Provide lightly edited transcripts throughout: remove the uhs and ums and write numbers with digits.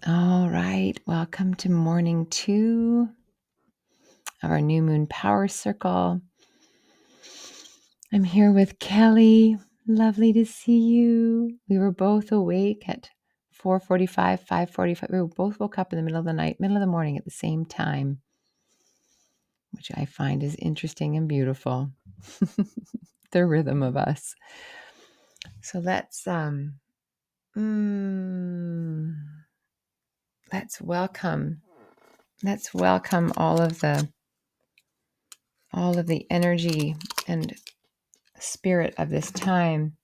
All right, welcome to morning 2 of our new moon power circle. I'm here with Kelly. Lovely to see you. We were both awake at 4:45, 5:45. We both woke up in the middle of the night, middle of the morning at the same time, which I find is interesting and beautiful. The rhythm of us. So let's welcome all of the energy and spirit of this time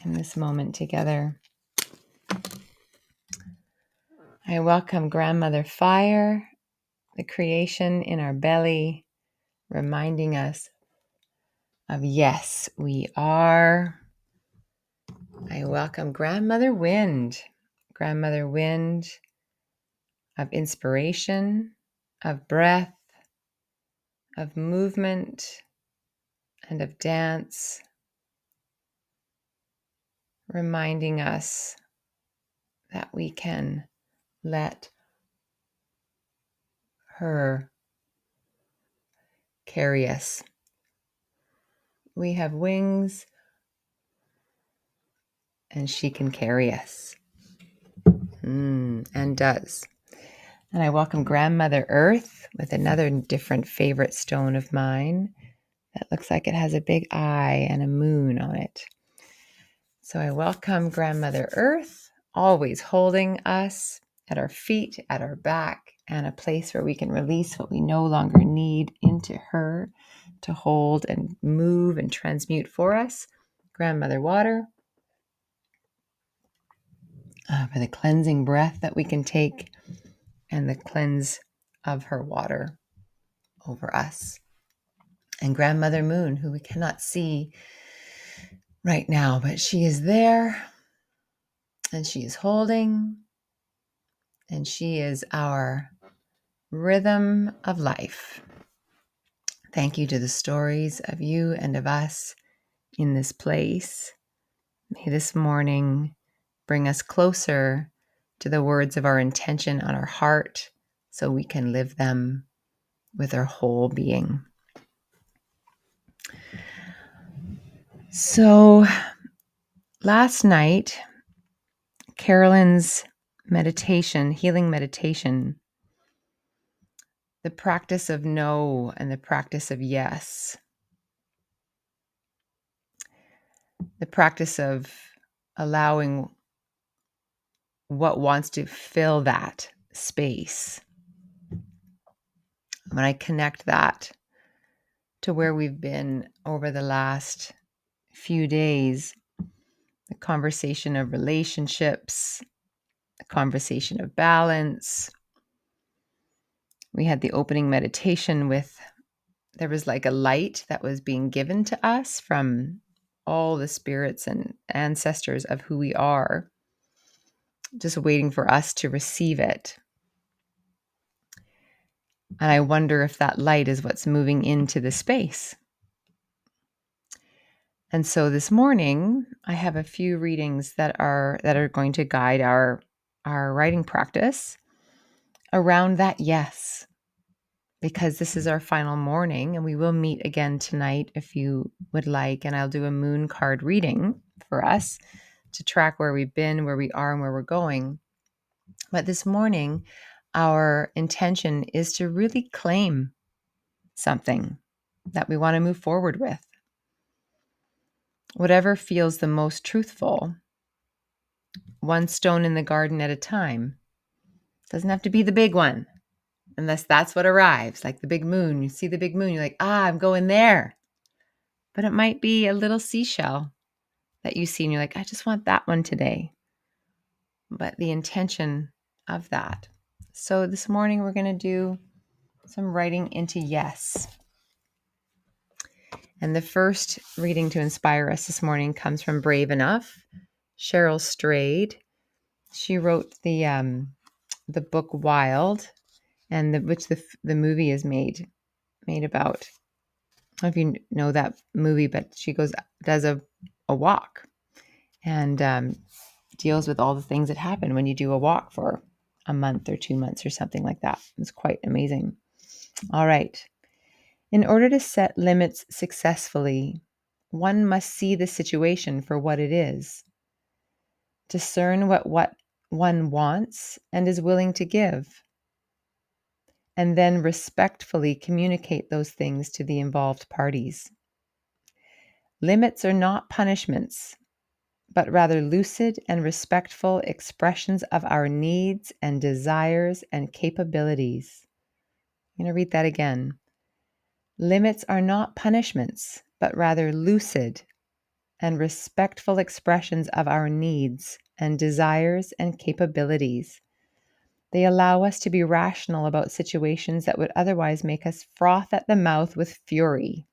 in this moment together. I welcome Grandmother Fire, the creation in our belly, reminding us of yes, we are. I welcome Grandmother Wind of inspiration, of breath, of movement, and of dance, reminding us that we can let her carry us. We have wings, and she can carry us. And does. And I welcome Grandmother Earth with another different favorite stone of mine that looks like it has a big eye and a moon on it. So I welcome Grandmother Earth, always holding us at our feet, at our back, and a place where we can release what we no longer need into her to hold and move and transmute for us. Grandmother Water, for the cleansing breath that we can take and the cleanse of her water over us. And Grandmother Moon, who we cannot see right now, but she is there and she is holding, and she is our rhythm of life. Thank you to the stories of you and of us in this place. May this morning bring us closer to the words of our intention on our heart so we can live them with our whole being. So last night, Carolyn's meditation, healing meditation, the practice of no and the practice of yes, the practice of allowing what wants to fill that space. When I connect that to where we've been over the last few days, the conversation of relationships, the conversation of balance. We had the opening meditation there was like a light that was being given to us from all the spirits and ancestors of who we are, just waiting for us to receive it. And I wonder if that light is what's moving into the space. And so this morning, I have a few readings that are going to guide our writing practice around that yes, because this is our final morning, and we will meet again tonight if you would like, and I'll do a moon card reading for us to track where we've been, where we are, and where we're going. But this morning, our intention is to really claim something that we want to move forward with. Whatever feels the most truthful, one stone in the garden at a time. Doesn't have to be the big one, unless that's what arrives, like the big moon. You see the big moon, you're like, I'm going there. But it might be a little seashell that you see and you're like, I just want that one today. But the intention of that. So this morning we're going to do some writing into yes. And the first reading to inspire us this morning comes from Brave Enough, Cheryl Strayed. She wrote the book Wild, and which the movie is made about. I don't know if you know that movie, but she does a walk, and deals with all the things that happen when you do a walk for a month or 2 months or something like that. It's quite amazing. All right. In order to set limits successfully, one must see the situation for what it is, discern what one wants and is willing to give, and then respectfully communicate those things to the involved parties. Limits are not punishments, but rather lucid and respectful expressions of our needs and desires and capabilities. I'm going to read that again. Limits are not punishments, but rather lucid and respectful expressions of our needs and desires and capabilities. They allow us to be rational about situations that would otherwise make us froth at the mouth with fury.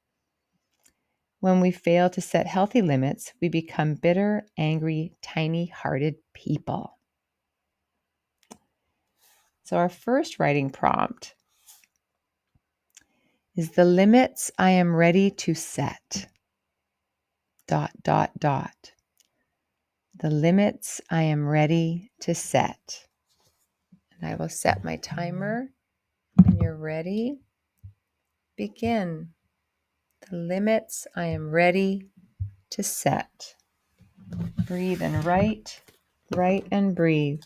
When we fail to set healthy limits, we become bitter, angry, tiny-hearted people. So our first writing prompt is the limits I am ready to set. ... The limits I am ready to set. And I will set my timer. When you're ready, begin. The limits I am ready to set. Breathe and write and breathe.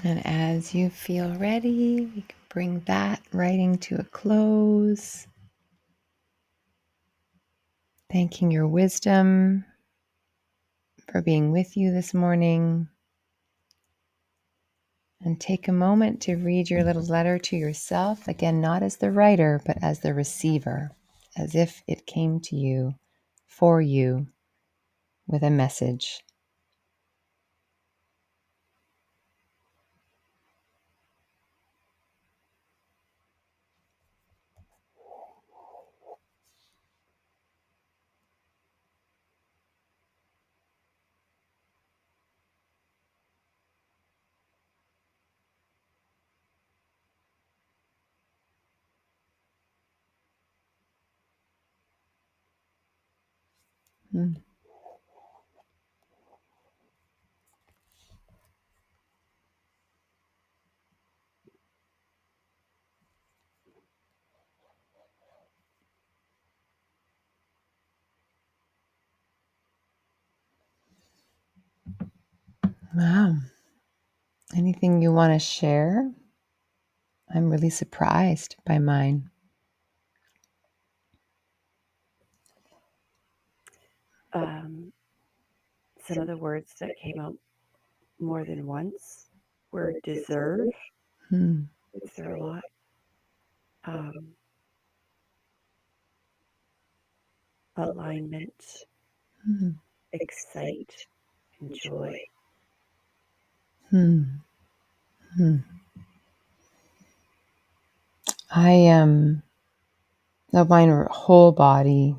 And as you feel ready, we can bring that writing to a close. Thanking your wisdom for being with you this morning. And take a moment to read your little letter to yourself, again, not as the writer, but as the receiver, as if it came to you, for you, with a message. Mm. Wow. Anything you want to share? I'm really surprised by mine. Some of the words that came out more than once were deserve. Hmm. Was there a lot? Um, Alignment, Hmm. excite, and joy. Hmm. Hmm. I no, mine are whole body,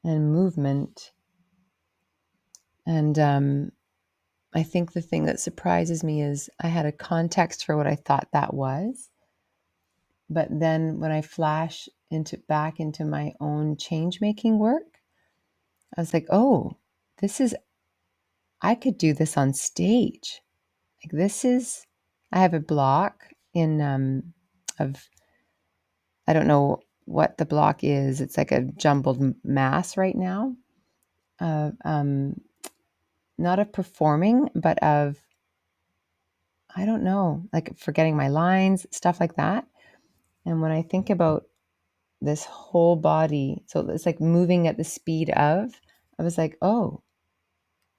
and movement. And I think the thing that surprises me is I had a context for what I thought that was, but then when I flash back into my own change making work, I was like, oh, this is I could do this on stage. Like this is I have a block in of I don't know what the block is. It's like a jumbled mass right now of not of performing, but of I don't know, like forgetting my lines, stuff like that. And when I think about this whole body, so it's like moving at the speed of, I was like, oh,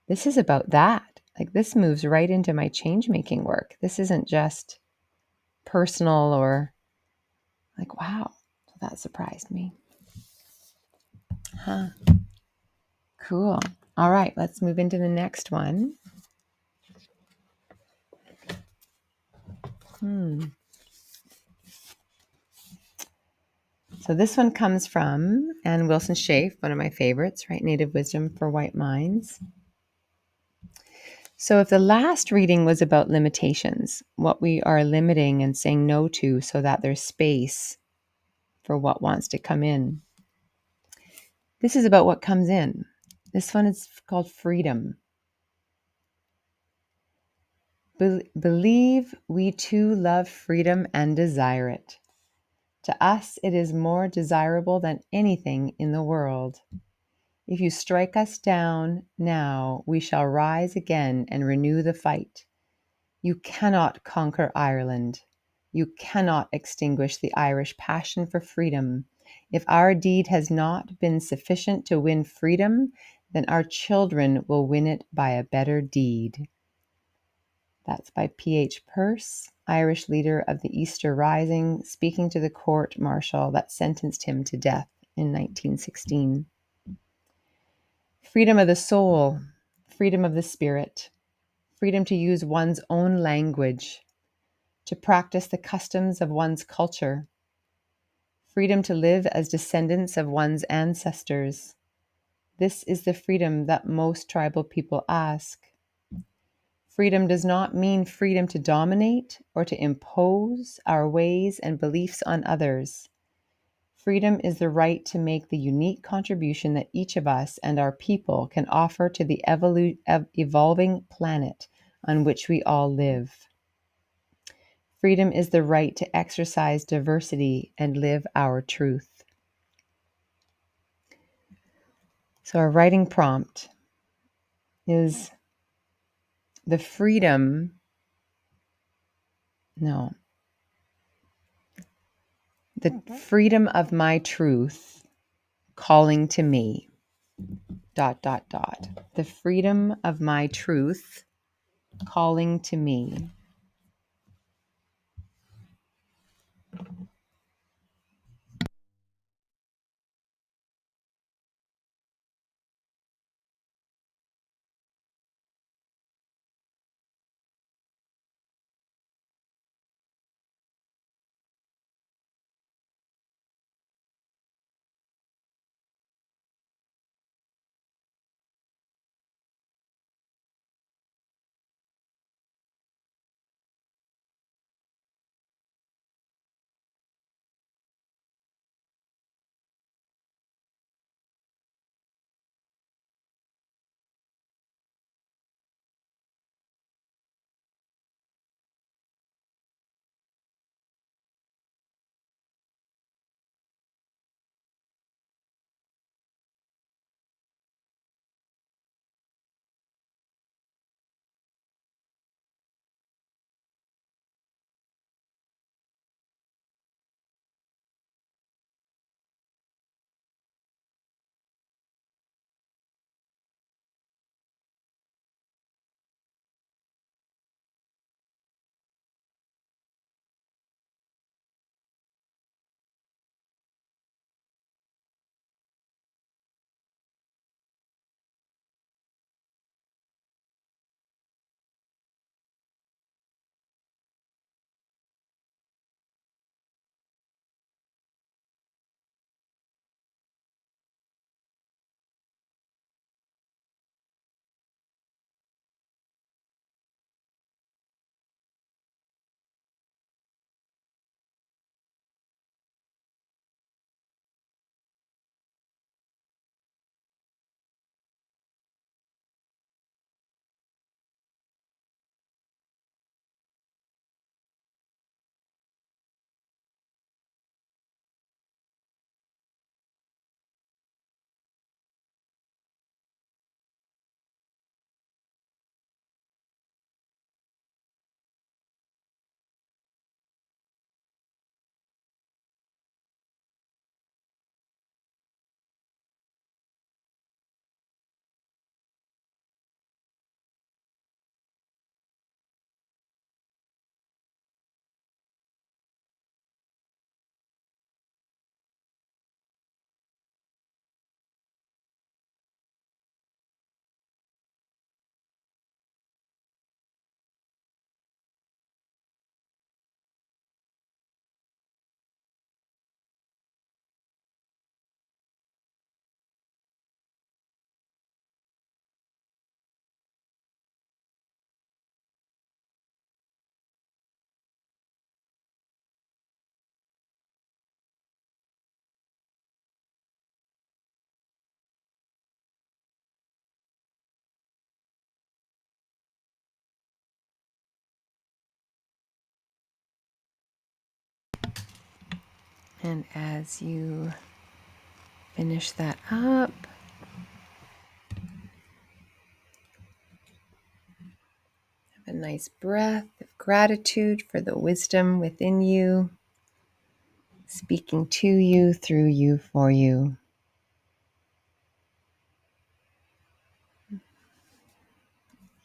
this is about that. Like this moves right into my change making work. This isn't just personal or like, wow. So that surprised me. Huh. Cool. All right, let's move into the next one. So this one comes from Ann Wilson Schaaf, one of my favorites, right? Native Wisdom for White Minds. So if the last reading was about limitations, what we are limiting and saying no to so that there's space for what wants to come in. This is about what comes in. This one is called freedom. Believe we too love freedom and desire it. To us, it is more desirable than anything in the world. If you strike us down now, we shall rise again and renew the fight. You cannot conquer Ireland. You cannot extinguish the Irish passion for freedom. If our deed has not been sufficient to win freedom, then our children will win it by a better deed. That's by P.H. Peirce, Irish leader of the Easter Rising, speaking to the court martial that sentenced him to death in 1916. Freedom of the soul, freedom of the spirit, freedom to use one's own language, to practice the customs of one's culture, freedom to live as descendants of one's ancestors. This is the freedom that most tribal people ask. Freedom does not mean freedom to dominate or to impose our ways and beliefs on others. Freedom is the right to make the unique contribution that each of us and our people can offer to the evolving planet on which we all live. Freedom is the right to exercise diversity and live our truth. So, our writing prompt is the freedom, no, the freedom of my truth calling to me, dot, dot, dot. The freedom of my truth calling to me. And as you finish that up, have a nice breath of gratitude for the wisdom within you, speaking to you, through you, for you.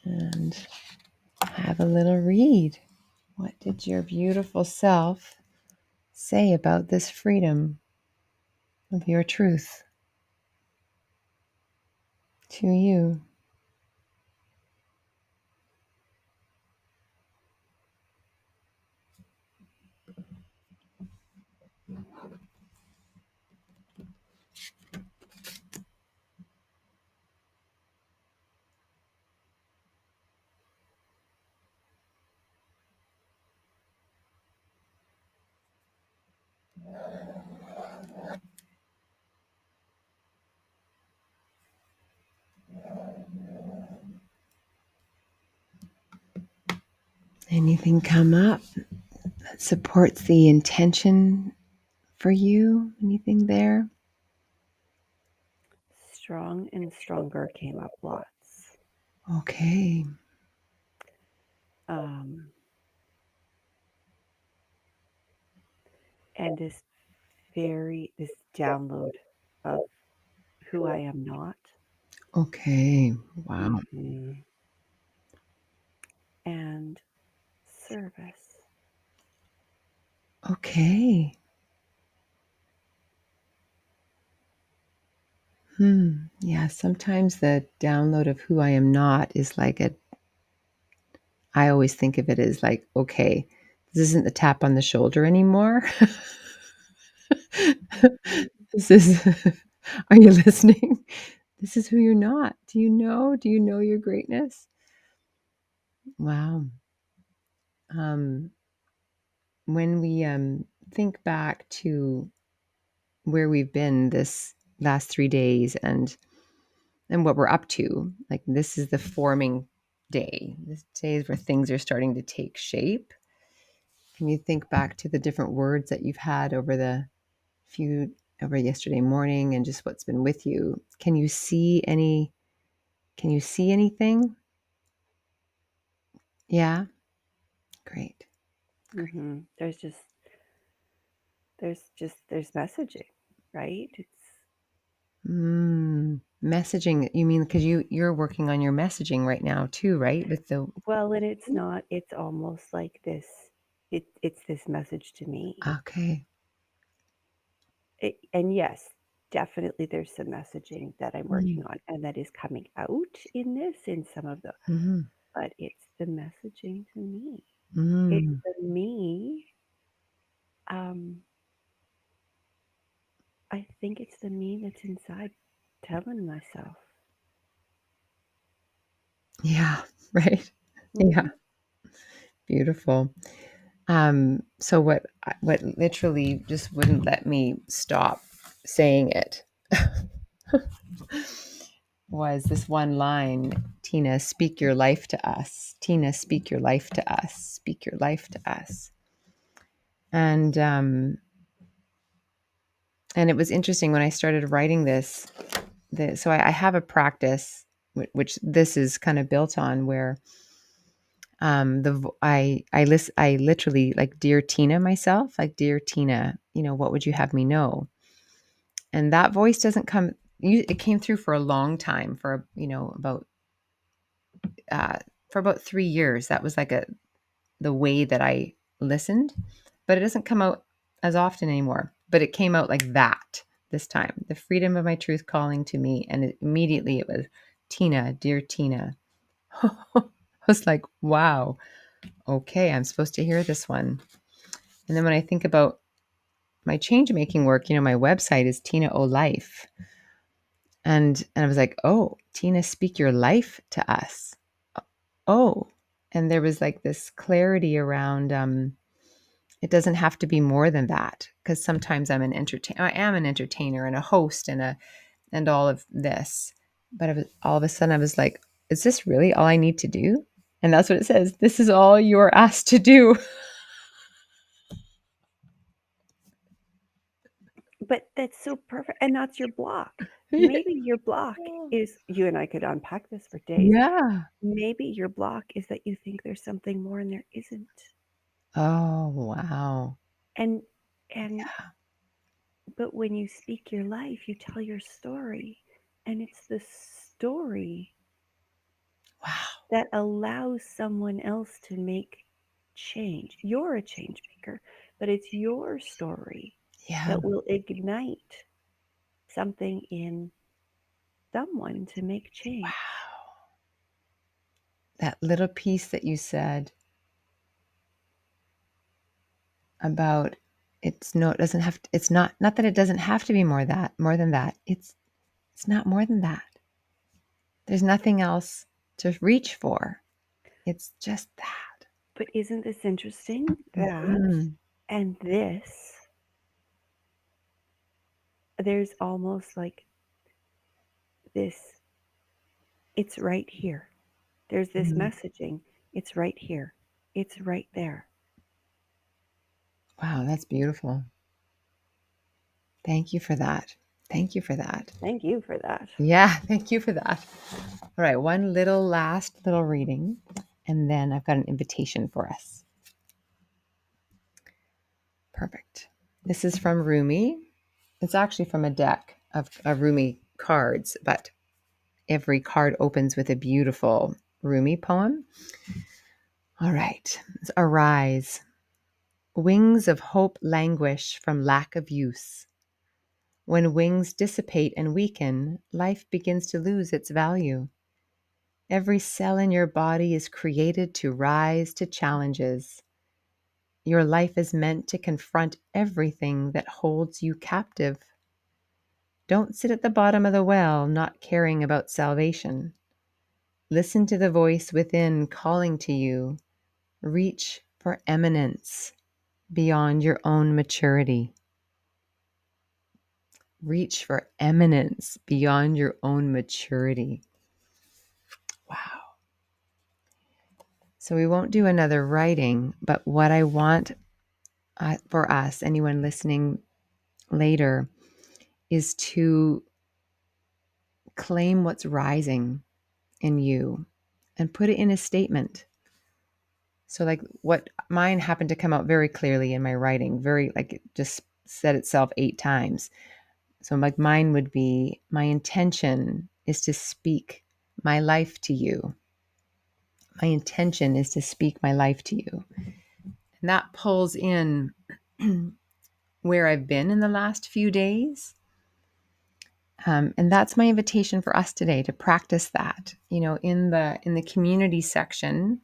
And have a little read. What did your beautiful self say about this freedom of your truth to you? Anything come up that supports the intention for you? Anything there? Strong and stronger came up lots. Okay. Um, and this download of who I am not. Okay. Wow. Mhm. And service. Okay. Yeah, sometimes the download of who I am not is like I always think of it as like, okay, this isn't the tap on the shoulder anymore. Mhm. This is, are you listening? This is who you're not. Do you know? Do you know your greatness? Wow. Um, when we think back to where we've been this last 3 days and what we're up to, like this is the forming day. This day is where things are starting to take shape. Can you think back to the different words that you've had over yesterday morning and just what's been with you? Can you see anything? Yeah. Great. Mm-hmm. There's messaging, right? Messaging, you mean because you're working on your messaging right now too, right? With the Well, and it's not. It's almost like this. It's this message to me. okay. And yes, definitely there's some messaging that I'm Mm-hmm. working on and that is coming out in some of the, but it's the messaging to me. It's Mm. the me. Um, I think it's the me that's inside telling myself. Yeah, right. Yeah, Mhm. beautiful. So what literally just wouldn't let me stop saying it was this one line, Tina, speak your life to us. Tina, speak your life to us. Speak your life to us. And and it was interesting when I started writing this. So I have a practice which this is kind of built on, where I literally like dear Tina myself, like dear Tina, what would you have me know? And that voice doesn't come. It came through for a long time, uh, for about 3 years. That was like the way that I listened, but it doesn't come out as often anymore. But it came out like that this time. The freedom of my truth calling to me, and immediately it was Tina, dear Tina. I was like, wow, okay, I'm supposed to hear this one. And then when I think about my change making work, my website is Tina O Life. And I was like, oh, Tina, speak your life to us. Oh. And there was like this clarity around it doesn't have to be more than that. Because sometimes I am an entertainer and a host and all of this. But all of a sudden I was like, is this really all I need to do? And that's what it says. This is all you are asked to do. But that's so perfect. And that's your block. Maybe your block is, you and I could unpack this for days. Yeah. Maybe your block is that you think there's something more and there isn't. Oh, wow. And and Yeah. but when you speak your life, you tell your story, and it's the story Wow. that allows someone else to make change. You're a change maker, but it's your story Yeah. that will ignite something in someone to make change. Wow. That little piece that you said about it doesn't have to, it's not that it doesn't have to be more than that. It's not more than that. There's nothing else to reach for. It's just that. But isn't this interesting? That Mm. and this, there's almost like this, it's right here. There's this Mm. messaging. It's right here. It's right there. Wow, that's beautiful. Thank you for that. Thank you for that. Thank you for that. Yeah, thank you for that. All right, one last little reading, and then I've got an invitation for us. Perfect. This is from Rumi. It's actually from a deck of Rumi cards, but every card opens with a beautiful Rumi poem. All right. Arise. Wings of hope languish from lack of use. When wings dissipate and weaken, life begins to lose its value. Every cell in your body is created to rise to challenges. Your life is meant to confront everything that holds you captive. Don't sit at the bottom of the well, not caring about salvation. Listen to the voice within calling to you. Reach for eminence beyond your own maturity. Reach for eminence beyond your own maturity. Wow. So we won't do another writing, but what I want for us, anyone listening later, is to claim what's rising in you and put it in a statement. So, like, what mine happened to come out very clearly in my writing, very like it just said itself 8 times. So, like, mine would be my intention is to speak my life to you. My intention is to speak my life to you. And that pulls in where I've been in the last few days. And that's my invitation for us today to practice that. You know, in the community section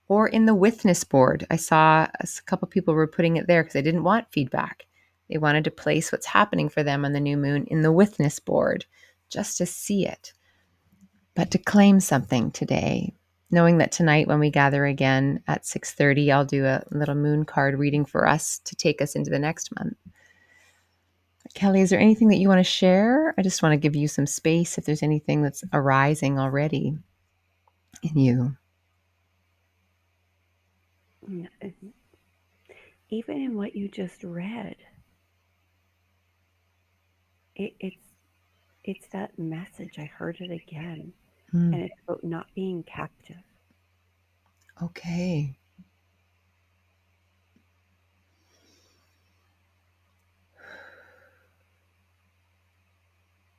or in the witness board, I saw a couple people were putting it there because they didn't want feedback. They wanted to place what's happening for them on the new moon in the witness board, just to see it, but to claim something today. Knowing that tonight, when we gather again at 6:30, I'll do a little moon card reading for us to take us into the next month. Kelly, is there anything that you want to share? I just want to give you some space if there's anything that's arising already in you. Even in what you just read, it's that message. I heard it again, and it's about not being captive. Okay.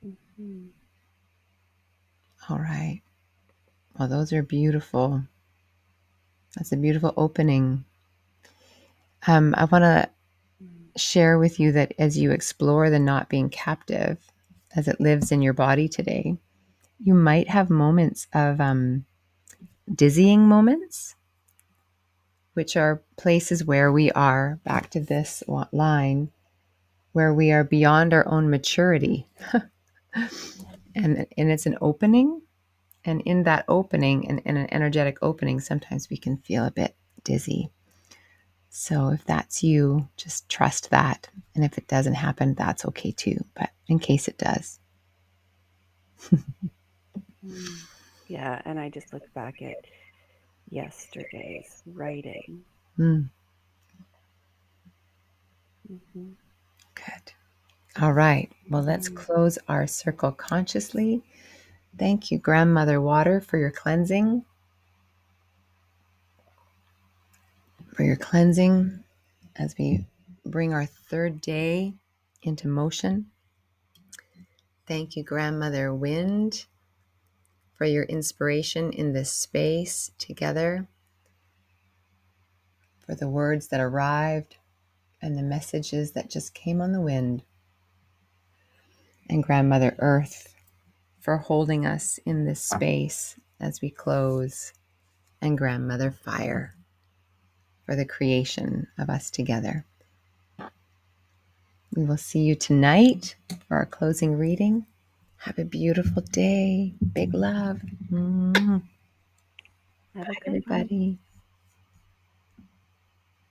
Mm-hmm. All right. Well, those are beautiful. That's a beautiful opening. I want to share with you that as you explore the not being captive, as it lives in your body today, you might have moments of dizzying moments, which are places where we are, back to this line, where we are beyond our own maturity. And it's an opening. And in that opening, and in an energetic opening, sometimes we can feel a bit dizzy. So if that's you, just trust that. And if it doesn't happen, that's okay too. But in case it does. Yeah, and I just looked back at yesterday's writing. Mm, Mm-hmm. good. All right. Well, let's close our circle consciously. Thank you, Grandmother Water, for your cleansing. As we bring our third day into motion. Thank you, Grandmother Wind, for your inspiration in this space together, for the words that arrived and the messages that just came on the wind. And Grandmother Earth, for holding us in this space as we close. And Grandmother Fire, for the creation of us together. We will see you tonight for our closing reading. Have a beautiful day. Big love. Have a Bye, good one. everybody.